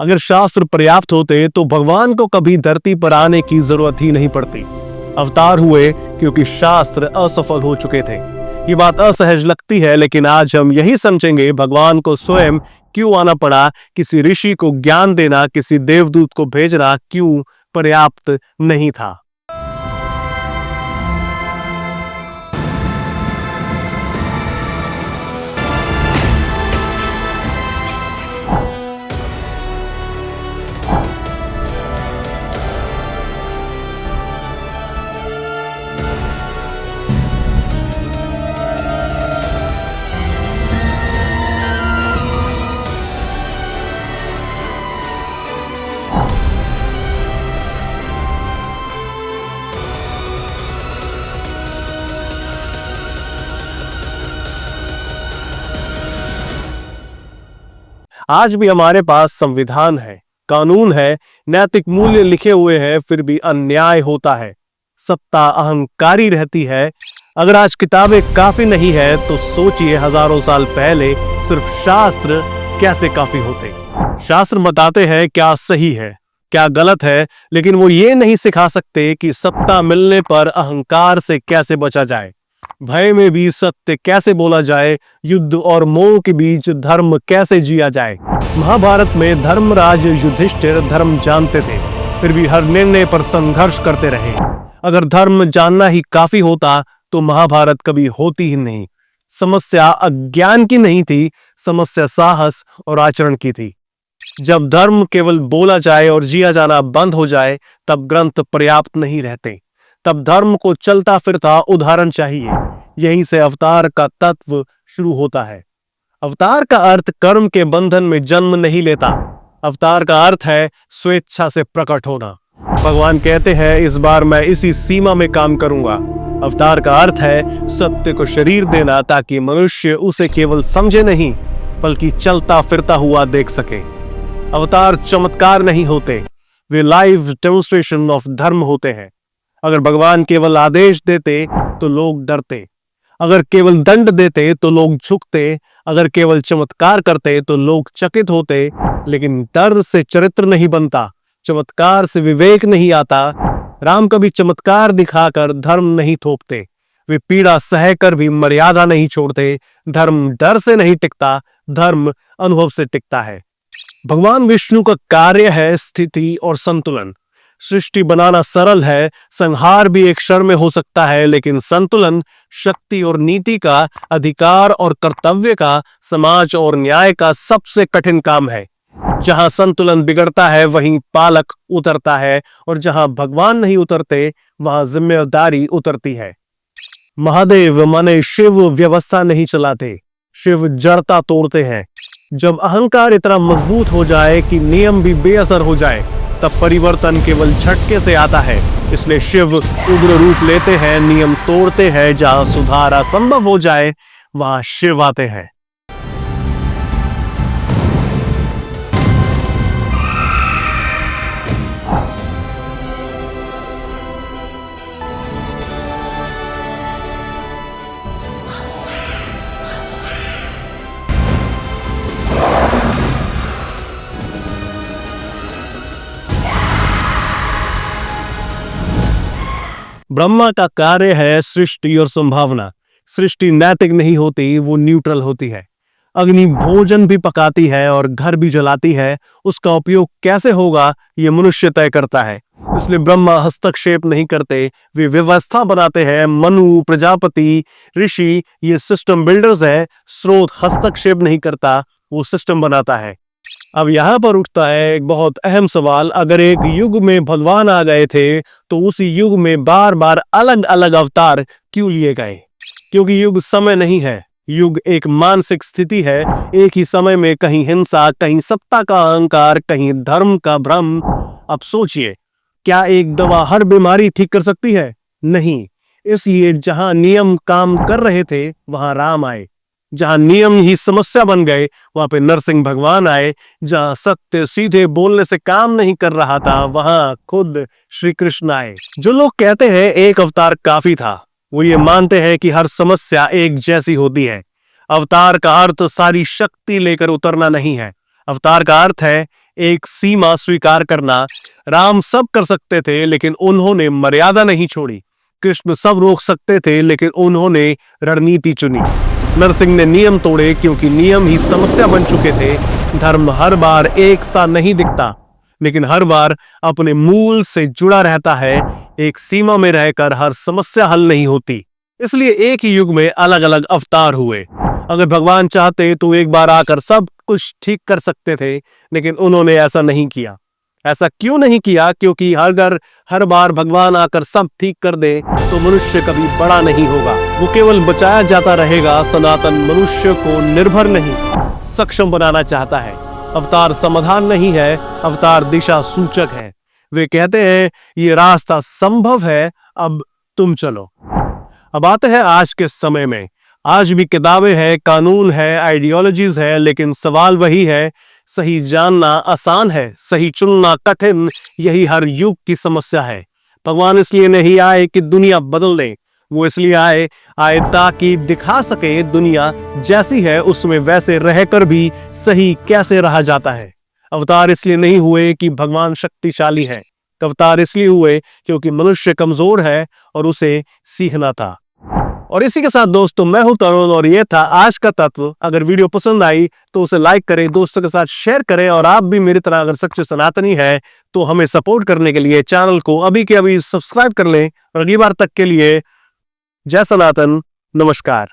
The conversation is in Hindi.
अगर शास्त्र पर्याप्त होते तो भगवान को कभी धरती पर आने की जरूरत ही नहीं पड़ती। अवतार हुए क्योंकि शास्त्र असफल हो चुके थे। ये बात असहज लगती है, लेकिन आज हम यही समझेंगे भगवान को स्वयं क्यों आना पड़ा, किसी ऋषि को ज्ञान देना, किसी देवदूत को भेजना क्यों पर्याप्त नहीं था। आज भी हमारे पास संविधान है, कानून है, नैतिक मूल्य लिखे हुए हैं, फिर भी अन्याय होता है, सत्ता अहंकारी रहती है। अगर आज किताबें काफी नहीं है तो सोचिए हजारों साल पहले सिर्फ शास्त्र कैसे काफी होते। शास्त्र बताते हैं क्या सही है, क्या गलत है, लेकिन वो ये नहीं सिखा सकते कि सत्ता मिलने पर अहंकार से कैसे बचा जाए, भय में भी सत्य कैसे बोला जाए, युद्ध और मोह के बीच धर्म कैसे जिया जाए। महाभारत में धर्मराज युधिष्ठिर धर्म जानते थे, फिर भी हर निर्णय पर संघर्ष करते रहे। अगर धर्म जानना ही काफी होता तो महाभारत कभी होती ही नहीं। समस्या अज्ञान की नहीं थी, समस्या साहस और आचरण की थी। जब धर्म केवल बोला जाए और जिया जाना बंद हो जाए तब ग्रंथ पर्याप्त नहीं रहते, तब धर्म को चलता फिरता उदाहरण चाहिए। यहीं से अवतार का तत्व शुरू होता है। अवतार का अर्थ कर्म के बंधन में जन्म नहीं लेता। अवतार का अर्थ है स्वेच्छा से प्रकट होना। भगवान कहते हैं इस बार मैं इसी सीमा में काम करूंगा। अवतार का अर्थ है सत्य को शरीर देना ताकि मनुष्य उसे केवल समझे नहीं बल्कि चलता फिरता हुआ देख सके। अवतार चमत्कार नहीं होते, वे लाइव डेमोन्स्ट्रेशन ऑफ धर्म होते हैं। अगर भगवान केवल आदेश देते तो लोग डरते, अगर केवल दंड देते तो लोग झुकते, अगर केवल चमत्कार करते तो लोग चकित होते। लेकिन डर से चरित्र नहीं बनता, चमत्कार से विवेक नहीं आता। राम कभी चमत्कार दिखाकर धर्म नहीं थोपते, वे पीड़ा सहकर भी मर्यादा नहीं छोड़ते। धर्म डर से नहीं टिकता, धर्म अनुभव से टिकता है। भगवान विष्णु का कार्य है स्थिति और संतुलन। सृष्टि बनाना सरल है, संहार भी एक क्षण में हो सकता है, लेकिन संतुलन शक्ति और नीति का, अधिकार और कर्तव्य का, समाज और न्याय का सबसे कठिन काम है। जहां संतुलन बिगड़ता है वहीं पालक उतरता है, और जहां भगवान नहीं उतरते वहां जिम्मेदारी उतरती है। महादेव माने शिव व्यवस्था नहीं चलाते, शिव जड़ता तोड़ते हैं। जब अहंकार इतना मजबूत हो जाए कि नियम भी बेअसर हो जाए तब परिवर्तन केवल झटके से आता है। इसलिए शिव उग्र रूप लेते हैं, नियम तोड़ते हैं। जहां सुधार असंभव हो जाए वहां शिव आते हैं। ब्रह्मा का कार्य है सृष्टि और संभावना। सृष्टि नैतिक नहीं होती, वो न्यूट्रल होती है। अग्नि भोजन भी पकाती है और घर भी जलाती है, उसका उपयोग कैसे होगा ये मनुष्य तय करता है। इसलिए ब्रह्मा हस्तक्षेप नहीं करते, वे व्यवस्था बनाते हैं। मनु, प्रजापति, ऋषि ये सिस्टम बिल्डर्स है। स्रोत हस्तक्षेप नहीं करता, वो सिस्टम बनाता है। अब यहां पर उठता है एक बहुत अहम सवाल, अगर एक युग में भगवान आ गए थे तो उसी युग में बार बार अलग अलग अवतार क्यों लिए गए? क्योंकि युग समय नहीं है, युग एक मानसिक स्थिति है। एक ही समय में कहीं हिंसा, कहीं सत्ता का अहंकार, कहीं धर्म का भ्रम। अब सोचिए, क्या एक दवा हर बीमारी ठीक कर सकती है? नहीं। इसलिए जहां नियम काम कर रहे थे वहां राम आए, जहां नियम ही समस्या बन गए वहां पे नरसिंह भगवान आए, जहां सत्य सीधे बोलने से काम नहीं कर रहा था वहां खुद श्री कृष्ण आए। जो लोग कहते हैं एक अवतार काफी था, वो ये मानते हैं कि हर समस्या एक जैसी होती है। अवतार का अर्थ सारी शक्ति लेकर उतरना नहीं है। अवतार का अर्थ है एक सीमा स्वीकार करना। राम सब कर सकते थे लेकिन उन्होंने मर्यादा नहीं छोड़ी। कृष्ण सब रोक सकते थे लेकिन उन्होंने रणनीति चुनी। नरसिंह ने नियम तोड़े क्योंकि नियम ही समस्या बन चुके थे। धर्म हर बार एक सा नहीं दिखता लेकिन हर बार अपने मूल से जुड़ा रहता है। एक सीमा में रहकर हर समस्या हल नहीं होती, इसलिए एक ही युग में अलग अलग अवतार हुए। अगर भगवान चाहते तो एक बार आकर सब कुछ ठीक कर सकते थे लेकिन उन्होंने ऐसा नहीं किया। ऐसा क्यों नहीं किया? क्योंकि अगर हर बार भगवान आकर सब ठीक कर दे तो मनुष्य कभी बड़ा नहीं होगा। वो केवल बचाया जाता रहेगा। सनातन मनुष्य को निर्भर नहीं, सक्षम बनाना चाहता है। अवतार समाधान नहीं है, अवतार दिशा सूचक है। वे कहते हैं ये रास्ता संभव है, अब तुम चलो। अब आते हैं आज के समय में। आज भी किताबें हैं, कानून है, आइडियोलॉजीज है, लेकिन सवाल वही है, सही जानना आसान है, सही चुनना कठिन। यही हर युग की समस्या है। भगवान इसलिए नहीं आए कि दुनिया बदल दे, वो इसलिए आए ताकि दिखा सके दुनिया जैसी है उसमें वैसे रहकर भी सही कैसे रहा जाता है। अवतार इसलिए नहीं हुए कि भगवान शक्तिशाली है, अवतार इसलिए हुए क्योंकि मनुष्य कमजोर है और उसे सीखना था। और इसी के साथ दोस्तों, मैं हूं तरुण और ये था आज का तत्व। अगर वीडियो पसंद आई तो उसे लाइक करें, दोस्तों के साथ शेयर करें और आप भी मेरी तरह अगर सच्चे सनातनी है तो हमें सपोर्ट करने के लिए चैनल को अभी के अभी सब्सक्राइब कर लें। और अगली बार तक के लिए जय सनातन, नमस्कार।